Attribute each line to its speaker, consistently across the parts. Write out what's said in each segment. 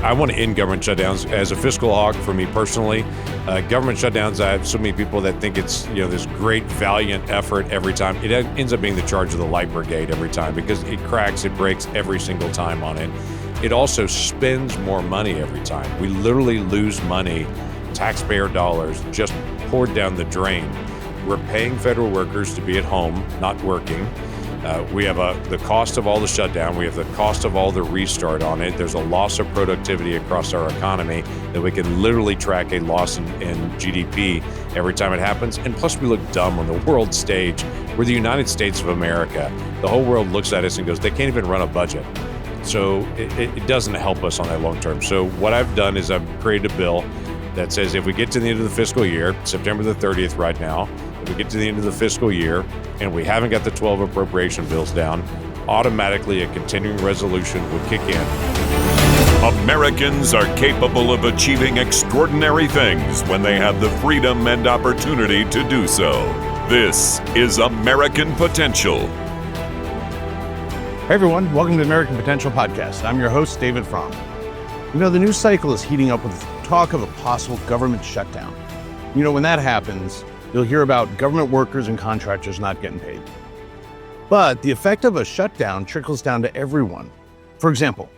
Speaker 1: I want to end government shutdowns. As a fiscal hawk, for me personally, government shutdowns, I have so many people that think it's, this great valiant effort every time. It ends up being the charge of the light brigade every time because it cracks, it breaks every single time on it. It also spends more money every time. We literally lose money, taxpayer dollars, just poured down the drain. We're paying federal workers to be at home, not working. We have the cost of all the shutdown. We have the cost of all the restart on it. There's a loss of productivity across our economy that we can literally track a loss in GDP every time it happens. And plus, we look dumb on the world stage. We're the United States of America. The whole world looks at us and goes, they can't even run a budget. So it doesn't help us on that long term. So what I've done is I've created a bill that says if we get to the end of the fiscal year, September the 30th right now, if we get to the end of the fiscal year and we haven't got the 12 appropriation bills down, automatically a continuing resolution would kick in.
Speaker 2: Americans are capable of achieving extraordinary things when they have the freedom and opportunity to do so. This is American Potential.
Speaker 3: Hey everyone, welcome to the American Potential Podcast. I'm your host, David Fromm. The news cycle is heating up with talk of a possible government shutdown. When that happens, you'll hear about government workers and contractors not getting paid. But the effect of a shutdown trickles down to everyone. For example,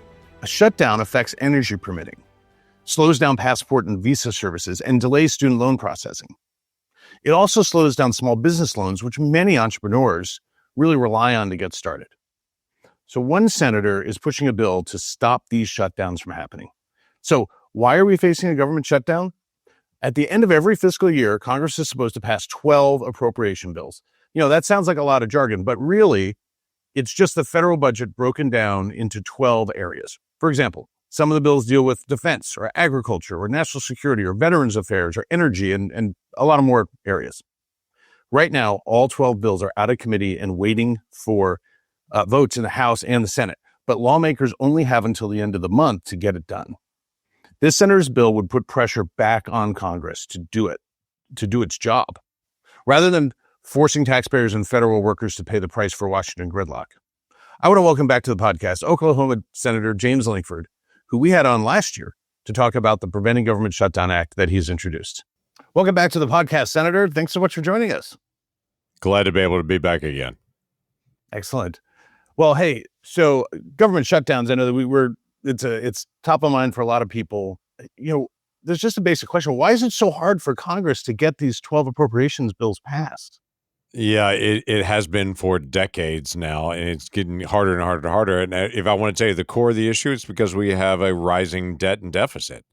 Speaker 3: a shutdown affects energy permitting, slows down passport and visa services, and delays student loan processing. It also slows down small business loans, which many entrepreneurs really rely on to get started. So one senator is pushing a bill to stop these shutdowns from happening. So why are we facing a government shutdown? At the end of every fiscal year, Congress is supposed to pass 12 appropriation bills. That sounds like a lot of jargon, but really, it's just the federal budget broken down into 12 areas. For example, some of the bills deal with defense or agriculture or national security or veterans affairs or energy and a lot of more areas. Right now, all 12 bills are out of committee and waiting for votes in the House and the Senate, but lawmakers only have until the end of the month to get it done. This senator's bill would put pressure back on Congress to do its job, rather than forcing taxpayers and federal workers to pay the price for Washington gridlock. I want to welcome back to the podcast Oklahoma Senator James Lankford, who we had on last year to talk about the Preventing Government Shutdown Act that he's introduced. Welcome back to the podcast, Senator. Thanks so much for joining us.
Speaker 1: Glad to be able to be back again.
Speaker 3: Excellent. Well, hey, so government shutdowns, I know that it's top of mind for a lot of people. There's just a basic question. Why is it so hard for Congress to get these 12 appropriations bills passed?
Speaker 1: Yeah, it has been for decades now, and it's getting harder and harder and harder. And if I want to tell you the core of the issue, it's because we have a rising debt and deficit.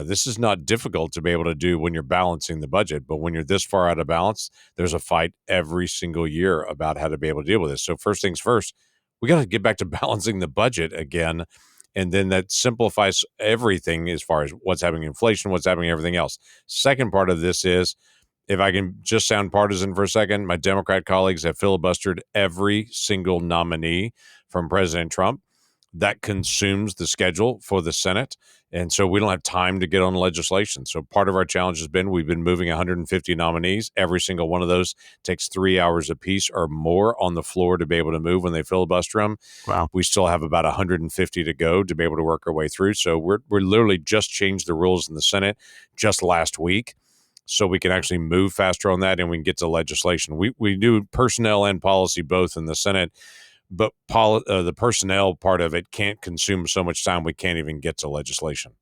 Speaker 1: This is not difficult to be able to do when you're balancing the budget, but when you're this far out of balance, there's a fight every single year about how to be able to deal with this. So first things first, we got to get back to balancing the budget again. And then that simplifies everything as far as what's happening in inflation, what's happening, everything else. Second part of this is, if I can just sound partisan for a second, my Democrat colleagues have filibustered every single nominee from President Trump. That consumes the schedule for the Senate. And so we don't have time to get on legislation. So part of our challenge has been we've been moving 150 nominees. Every single one of those takes 3 hours apiece or more on the floor to be able to move when they filibuster them.
Speaker 3: Wow.
Speaker 1: We still have about 150 to go to be able to work our way through. So we're literally just changed the rules in the Senate just last week, so we can actually move faster on that and we can get to legislation. We do personnel and policy both in the Senate, but the personnel part of it can't consume so much time we can't even get to legislation.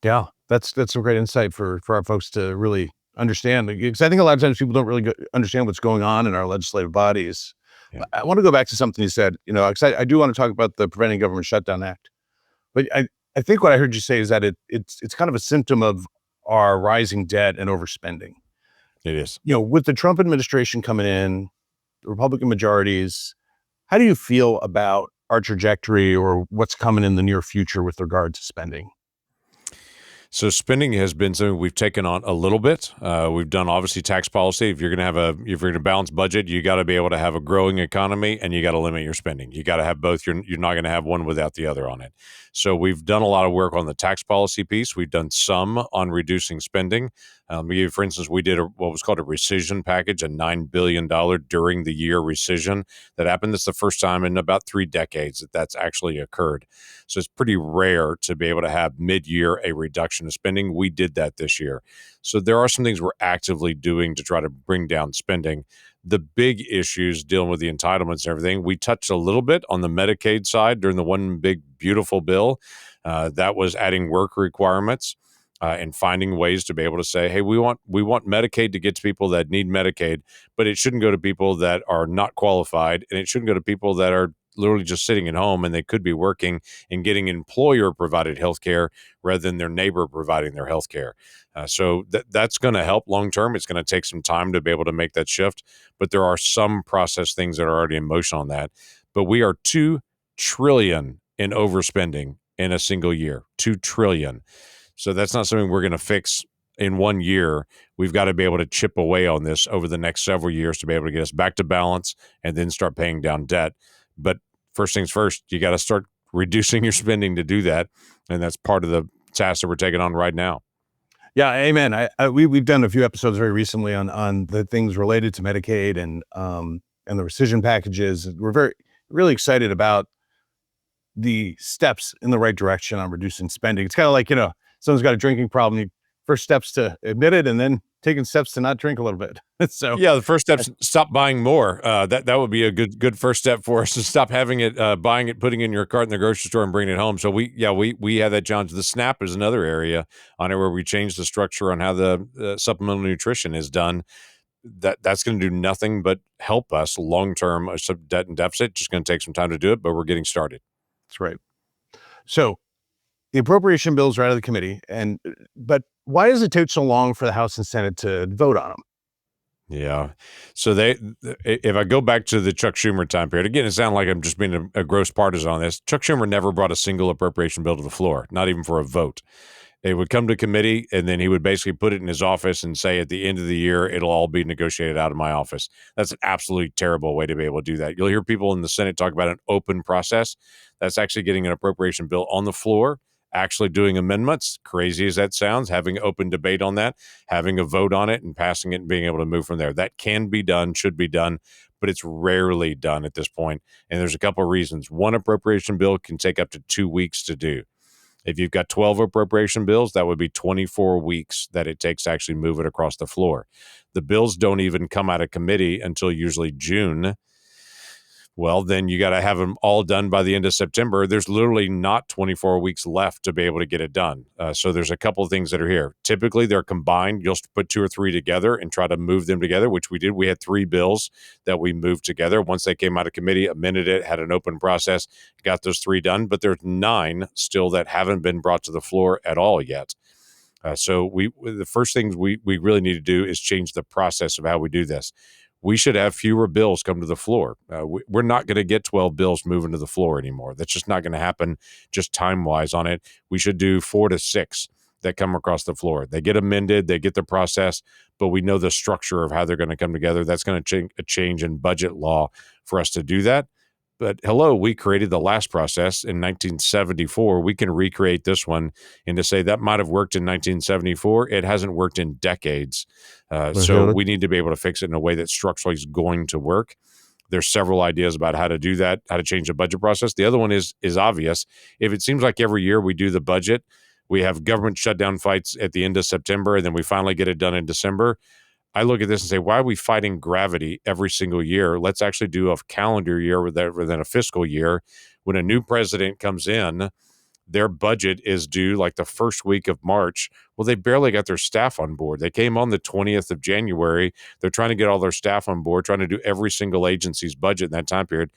Speaker 3: Yeah, that's a great insight for our folks to really understand. Because I think a lot of times people don't really understand what's going on in our legislative bodies. Yeah. I want to go back to something you said, because I do want to talk about the Preventing Government Shutdown Act. But I think what I heard you say is that it's kind of a symptom of our rising debt and overspending.
Speaker 1: It is.
Speaker 3: With the Trump administration coming in, the Republican majorities, how do you feel about our trajectory or what's coming in the near future with regard to spending?
Speaker 1: So spending has been something we've taken on a little bit. We've done obviously tax policy. If you're going to balance budget, you got to be able to have a growing economy and you got to limit your spending. You got to have both. You're not going to have one without the other on it. So we've done a lot of work on the tax policy piece. We've done some on reducing spending. For instance, we did what was called a rescission package, a $9 billion during the year rescission that happened. That's the first time in about 3 decades that's actually occurred. So it's pretty rare to be able to have mid-year a reduction of spending. We did that this year. So there are some things we're actively doing to try to bring down spending. The big issues dealing with the entitlements and everything, we touched a little bit on the Medicaid side during the one big beautiful bill. That was adding work requirements and finding ways to be able to say, hey, we want Medicaid to get to people that need Medicaid, but it shouldn't go to people that are not qualified, and it shouldn't go to people that are literally just sitting at home and they could be working and getting employer provided health care rather than their neighbor providing their health care. So that's going to help long term. It's going to take some time to be able to make that shift, but there are some process things that are already in motion on that. But we are $2 trillion in overspending in a single year, $2 trillion. So that's not something we're going to fix in 1 year. We've got to be able to chip away on this over the next several years to be able to get us back to balance and then start paying down debt. But first things first, you got to start reducing your spending to do that. And that's part of the task that we're taking on right now.
Speaker 3: Yeah, amen. We've done a few episodes very recently on the things related to Medicaid and the rescission packages. We're really excited about the steps in the right direction on reducing spending. It's kind of like, someone's got a drinking problem. First steps to admit it, and then taking steps to not drink a little bit. So
Speaker 1: yeah, the first step's stop buying more. That would be a good first step for us to stop having it, buying it, putting it in your cart in the grocery store and bringing it home. So we have that challenge. The SNAP is another area on it where we change the structure on how the supplemental nutrition is done. That's going to do nothing but help us long term. Debt and deficit, just going to take some time to do it, but we're getting started.
Speaker 3: That's right. So the appropriation bills are out of the committee, but why does it take so long for the House and Senate to vote on them?
Speaker 1: Yeah. So if I go back to the Chuck Schumer time period, again, it sounds like I'm just being a gross partisan on this. Chuck Schumer never brought a single appropriation bill to the floor, not even for a vote. It would come to committee, and then he would basically put it in his office and say, at the end of the year, it'll all be negotiated out of my office. That's an absolutely terrible way to be able to do that. You'll hear people in the Senate talk about an open process. That's actually getting an appropriation bill on the floor, actually doing amendments, crazy as that sounds, having open debate on that, having a vote on it and passing it and being able to move from there. That can be done, should be done, but it's rarely done at this point. And there's a couple of reasons. One appropriation bill can take up to 2 weeks to do. If you've got 12 appropriation bills, that would be 24 weeks that it takes to actually move it across the floor. The bills don't even come out of committee until usually June. Well, then you got to have them all done by the end of September. There's literally not 24 weeks left to be able to get it done. So there's a couple of things that are here. Typically, they're combined. You'll put 2 or 3 together and try to move them together, which we did. We had 3 bills that we moved together. Once they came out of committee, amended it, had an open process, got those 3 done. But there's 9 still that haven't been brought to the floor at all yet. So the first things we really need to do is change the process of how we do this. We should have fewer bills come to the floor. We're not going to get 12 bills moving to the floor anymore. That's just not going to happen just time-wise on it. We should do 4 to 6 that come across the floor. They get amended, they get the process, but we know the structure of how they're going to come together. That's going to change in budget law for us to do that. But hello, we created the last process in 1974. We can recreate this one, and to say that might have worked in 1974, it hasn't worked in decades. So we need to be able to fix it in a way that structurally is going to work. There's several ideas about how to do that, how to change the budget process. The other one is obvious. If it seems like every year we do the budget, we have government shutdown fights at the end of September, and then we finally get it done in December. I look at this and say, why are we fighting gravity every single year? Let's actually do a calendar year rather than a fiscal year. When a new president comes in, their budget is due like the first week of March. Well, they barely got their staff on board. They came on the 20th of January. They're trying to get all their staff on board, trying to do every single agency's budget in that time period.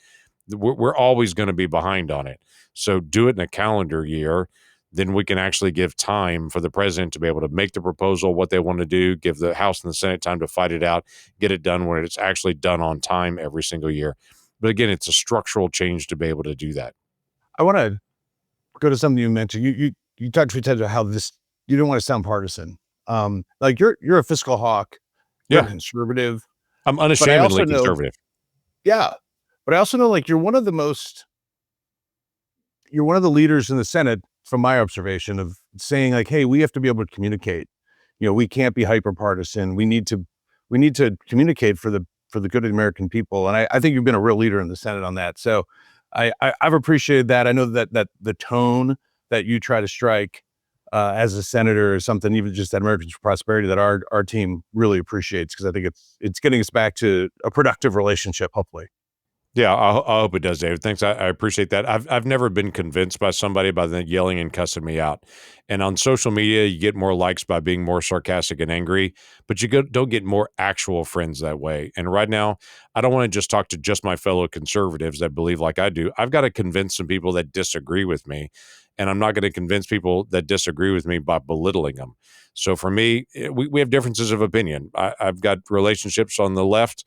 Speaker 1: We're always going to be behind on it. So do it in a calendar year. Then we can actually give time for the president to be able to make the proposal, what they want to do, give the House and the Senate time to fight it out, get it done when it's actually done on time every single year. But again, it's a structural change to be able to do that.
Speaker 3: I want to go to something you mentioned. You talked about how this, you don't want to sound partisan. Like you're a fiscal hawk. You're conservative.
Speaker 1: I'm unashamedly conservative.
Speaker 3: Yeah. But I also know like you're one of the most you're one of the leaders in the Senate, from my observation, of saying like, hey, we have to be able to communicate. We can't be hyper partisan. We need to communicate for the good of the American people. And I think you've been a real leader in the Senate on that. So I've appreciated that. I know that the tone that you try to strike as a senator is something, even just at Americans for Prosperity, that our team really appreciates, because I think it's getting us back to a productive relationship, hopefully.
Speaker 1: Yeah, I hope it does, David. Thanks. I appreciate that. I've never been convinced by somebody by them yelling and cussing me out. And on social media, you get more likes by being more sarcastic and angry, but don't get more actual friends that way. And right now, I don't want to just talk to just my fellow conservatives that believe like I do. I've got to convince some people that disagree with me, and I'm not going to convince people that disagree with me by belittling them. So for me, we have differences of opinion. I've got relationships on the left.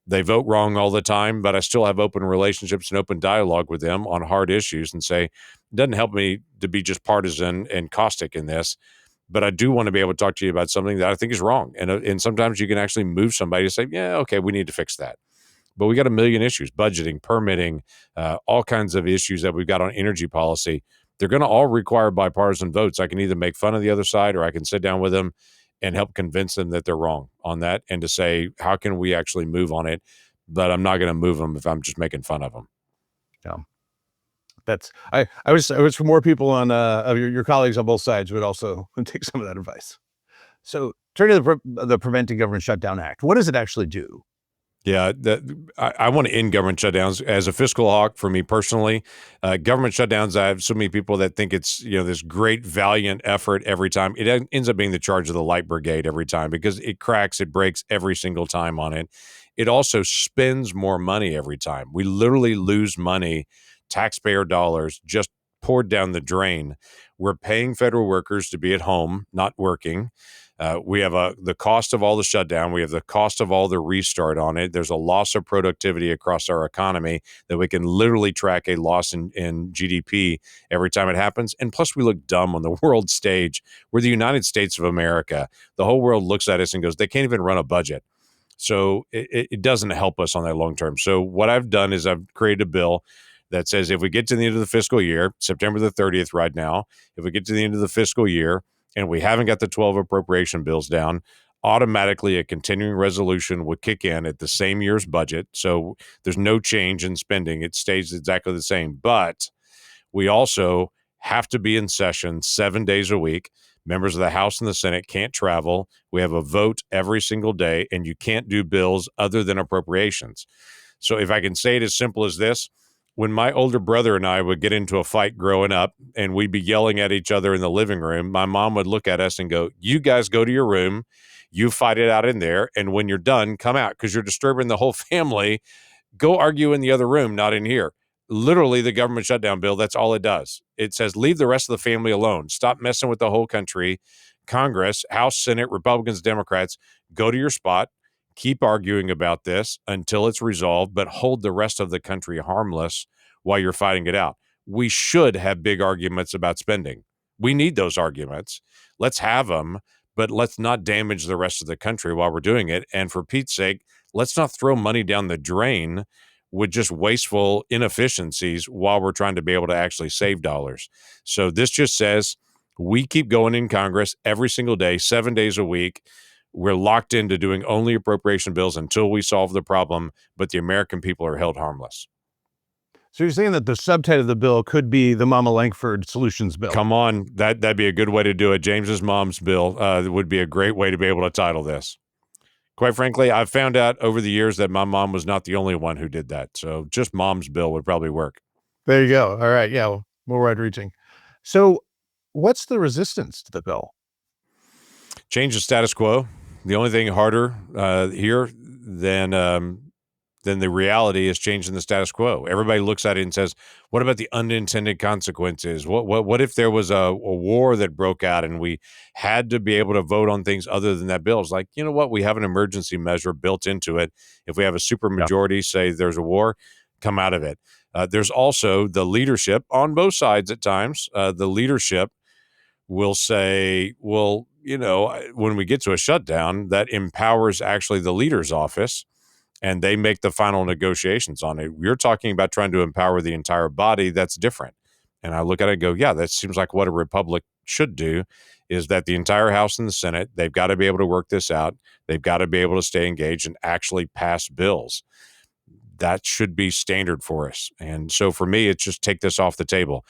Speaker 1: They vote wrong all the time, but I still have open relationships and open dialogue with them on hard issues, and say, it doesn't help me to be just partisan and caustic in this, but I do want to be able to talk to you about something that I think is wrong. And sometimes you can actually move somebody to say, yeah, okay, we need to fix that. But we got a million issues: budgeting, permitting, all kinds of issues that we've got on energy policy. They're going to all require bipartisan votes. I can either make fun of the other side, or I can sit down with them and help convince them that they're wrong on that, and to say, how can we actually move on it? But I'm not going to move them if I'm just making fun of them.
Speaker 3: Yeah, I wish for more people on of your colleagues on both sides would also take some of that advice. So turning to the Preventing Government Shutdown Act, what does it actually do?
Speaker 1: Yeah, I want to end government shutdowns. As a fiscal hawk, for me personally, government shutdowns, I have so many people that think it's this great valiant effort every time. It ends up being the charge of the light brigade every time, because it cracks, it breaks every single time on it. It also spends more money every time. We literally lose money, taxpayer dollars just poured down the drain. We're paying federal workers to be at home, not working. We have the cost of all the shutdown. We have the cost of all the restart on it. There's a loss of productivity across our economy that we can literally track a loss in GDP every time it happens. And plus, we look dumb on the world stage. We're the United States of America. The whole world looks at us and goes, they can't even run a budget. So it doesn't help us on that long term. So what I've done is I've created a bill that says if we get to the end of the fiscal year, September the 30th right now, if we get to the end of the fiscal year, and we haven't got the 12 appropriation bills down, automatically a continuing resolution would kick in at the same year's budget. So there's no change in spending. It stays exactly the same. But we also have to be in session 7 days a week. Members of the House and the Senate can't travel. We have a vote every single day, and you can't do bills other than appropriations. So if I can say it as simple as this, when my older brother and I would get into a fight growing up and we'd be yelling at each other in the living room, my mom would look at us and go, you guys go to your room, you fight it out in there, and when you're done, come out, because you're disturbing the whole family. Go argue in the other room, not in here. Literally, the government shutdown bill, that's all it does. It says, leave the rest of the family alone. Stop messing with the whole country. Congress, House, Senate, Republicans, Democrats, go to your spot. Keep arguing about this until it's resolved, but hold the rest of the country harmless while you're fighting it out. We should have big arguments about spending. We need those arguments. Let's have them, but let's not damage the rest of the country while we're doing it. And for Pete's sake, let's not throw money down the drain with just wasteful inefficiencies while we're trying to be able to actually save dollars. So this just says we keep going in Congress every single day, 7 days a week. We're locked into doing only appropriation bills until we solve the problem, but the American people are held harmless.
Speaker 3: So you're saying that the subtitle of the bill could be the Mama Lankford Solutions Bill?
Speaker 1: Come on, that'd be a good way to do it. James's mom's bill would be a great way to be able to title this. Quite frankly, I've found out over the years that my mom was not the only one who did that. So just mom's bill would probably work.
Speaker 3: There you go. All right. Yeah, well, more wide-reaching. So what's the resistance to the bill?
Speaker 1: Change the status quo. The only thing harder here than the reality is changing the status quo. Everybody looks at it and says, what about the unintended consequences? What if there was a war that broke out and we had to be able to vote on things other than that bill? It's like, you know what? We have an emergency measure built into it. If we have a supermajority say there's a war, come out of it. There's also the leadership on both sides at times. The leadership will say, well, when we get to a shutdown, that empowers actually the leader's office, and they make the final negotiations on it. You're talking about trying to empower the entire body. That's different. And I look at it and go, yeah, that seems like what a republic should do, is that the entire House and the Senate, they've got to be able to work this out. They've got to be able to stay engaged and actually pass bills. That should be standard for us. And so for me, it's just take this off the table.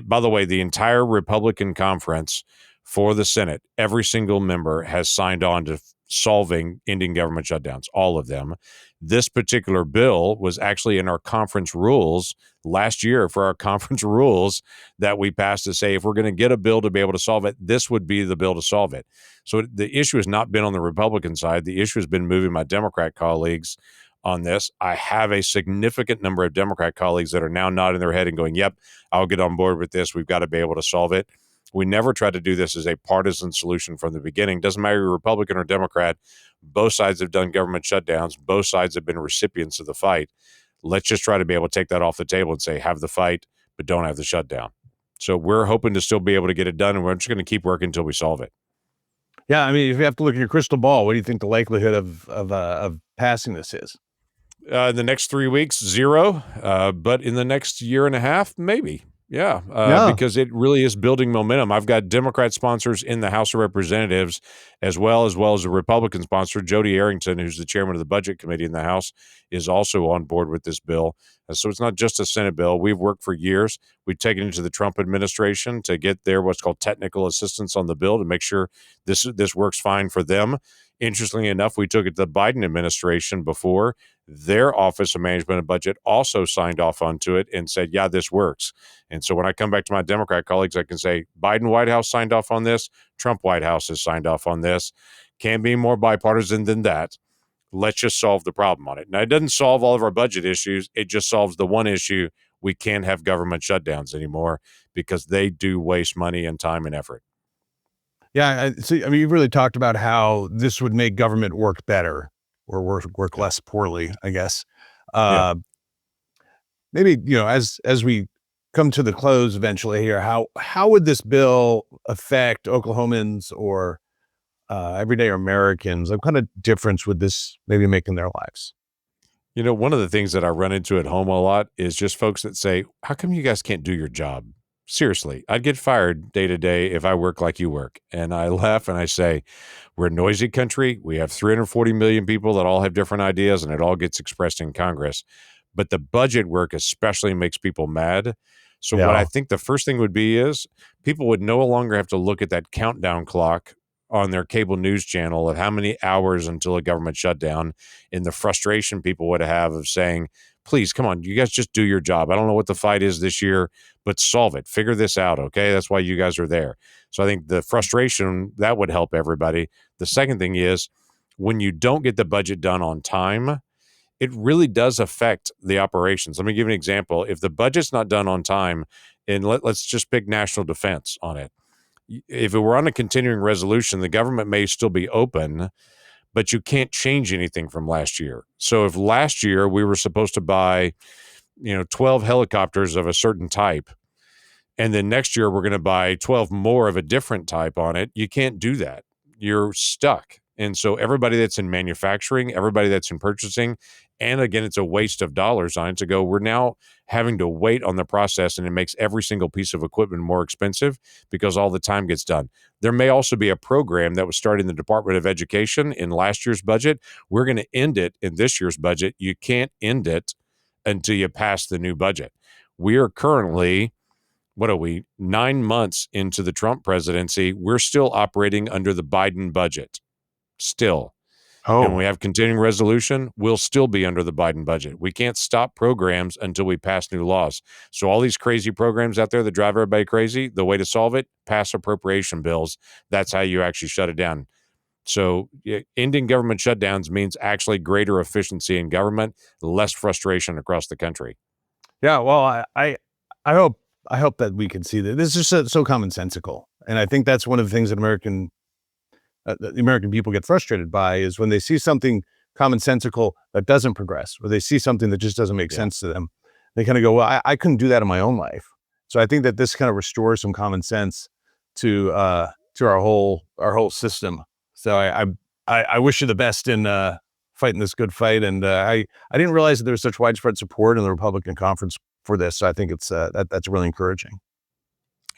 Speaker 1: By the way, the entire Republican conference for the Senate, every single member has signed on to solving ending government shutdowns, all of them. This particular bill was actually in our conference rules last year for our conference rules that we passed to say, if we're going to get a bill to be able to solve it, this would be the bill to solve it. So the issue has not been on the Republican side. The issue has been moving my Democrat colleagues on this. I have a significant number of Democrat colleagues that are now nodding their head and going, yep, I'll get on board with this. We've got to be able to solve it. We never tried to do this as a partisan solution from the beginning. Doesn't matter if you're Republican or Democrat. Both sides have done government shutdowns. Both sides have been recipients of the fight. Let's just try to be able to take that off the table and say, have the fight, but don't have the shutdown. So we're hoping to still be able to get it done, and we're just going to keep working until we solve it.
Speaker 3: Yeah, I mean, if you have to look at your crystal ball, what do you think the likelihood of passing this is?
Speaker 1: In the next 3 weeks, 0. But in the next year and a half, maybe. Yeah, because it really is building momentum. I've got Democrat sponsors in the House of Representatives as well as a Republican sponsor. Jody Arrington, who's the chairman of the Budget Committee in the House, is also on board with this bill. So it's not just a Senate bill. We've worked for years. We've taken it to the Trump administration to get their what's called technical assistance on the bill to make sure this works fine for them. Interestingly enough, we took it to the Biden administration before. Their Office of Management and Budget also signed off onto it and said, yeah, this works. And so when I come back to my Democrat colleagues, I can say, Biden White House signed off on this. Trump White House has signed off on this. Can't be more bipartisan than that. Let's just solve the problem on it. Now, it doesn't solve all of our budget issues. It just solves the one issue. We can't have government shutdowns anymore because they do waste money and time and effort.
Speaker 3: Yeah, I mean, you've really talked about how this would make government work better or work less poorly, I guess. Maybe, as we come to the close eventually here, how would this bill affect Oklahomans or everyday Americans? What kind of difference would this maybe make in their lives?
Speaker 1: One of the things that I run into at home a lot is just folks that say, how come you guys can't do your job? Seriously, I'd get fired day to day if I work like you work. And I laugh and I say, we're a noisy country. We have 340 million people that all have different ideas, and it all gets expressed in Congress. But the budget work especially makes people mad. So what I think the first thing would be is people would no longer have to look at that countdown clock on their cable news channel of how many hours until a government shutdown, and the frustration people would have of saying, please, come on, you guys just do your job. I don't know what the fight is this year, but solve it. Figure this out, okay? That's why you guys are there. So I think the frustration, that would help everybody. The second thing is when you don't get the budget done on time, it really does affect the operations. Let me give you an example. If the budget's not done on time, and let's just pick national defense on it. If it were on a continuing resolution, the government may still be open, but you can't change anything from last year. So if last year we were supposed to buy, 12 helicopters of a certain type, and then next year we're going to buy 12 more of a different type on it, you can't do that. You're stuck. And so everybody that's in manufacturing, everybody that's in purchasing, and again, it's a waste of dollars on it to go, we're now having to wait on the process, and it makes every single piece of equipment more expensive because all the time gets done. There may also be a program that was started in the Department of Education in last year's budget. We're going to end it in this year's budget. You can't end it until you pass the new budget. We are currently, 9 months into the Trump presidency. We're still operating under the Biden budget. Still. And when we have continuing resolution, we'll still be under the Biden budget. We can't stop programs until we pass new laws. So all these crazy programs out there that drive everybody crazy, the way to solve it, pass appropriation bills. That's how you actually shut it down. So ending government shutdowns means actually greater efficiency in government, less frustration across the country.
Speaker 3: Yeah, well, I hope that we can see that. This is just so commonsensical. And I think that's one of the things that the American people get frustrated by is when they see something commonsensical that doesn't progress, or they see something that just doesn't make sense to them. They kind of go, well, I couldn't do that in my own life. So I think that this kind of restores some common sense to our whole system. So I wish you the best in fighting this good fight. And I didn't realize that there was such widespread support in the Republican conference for this. So I think it's that's really encouraging.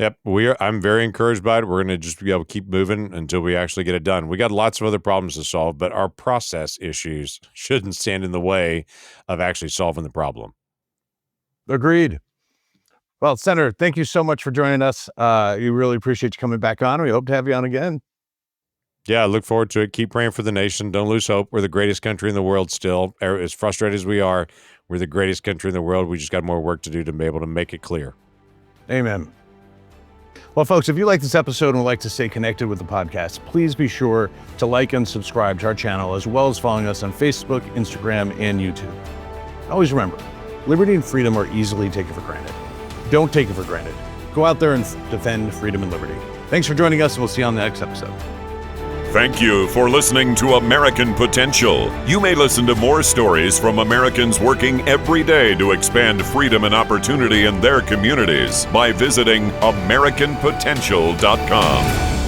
Speaker 1: Yep, I'm very encouraged by it. We're going to just be able to keep moving until we actually get it done. We got lots of other problems to solve, but our process issues shouldn't stand in the way of actually solving the problem.
Speaker 3: Agreed. Well, Senator, thank you so much for joining us. We really appreciate you coming back on. We hope to have you on again.
Speaker 1: Yeah, I look forward to it. Keep praying for the nation. Don't lose hope. We're the greatest country in the world still. As frustrated as we are, we're the greatest country in the world. We just got more work to do to be able to make it clear.
Speaker 3: Amen. Well, folks, if you like this episode and would like to stay connected with the podcast, please be sure to like and subscribe to our channel, as well as following us on Facebook, Instagram, and YouTube. Always remember, liberty and freedom are easily taken for granted. Don't take it for granted. Go out there and defend freedom and liberty. Thanks for joining us, and we'll see you on the next episode.
Speaker 2: Thank you for listening to American Potential. You may listen to more stories from Americans working every day to expand freedom and opportunity in their communities by visiting AmericanPotential.com.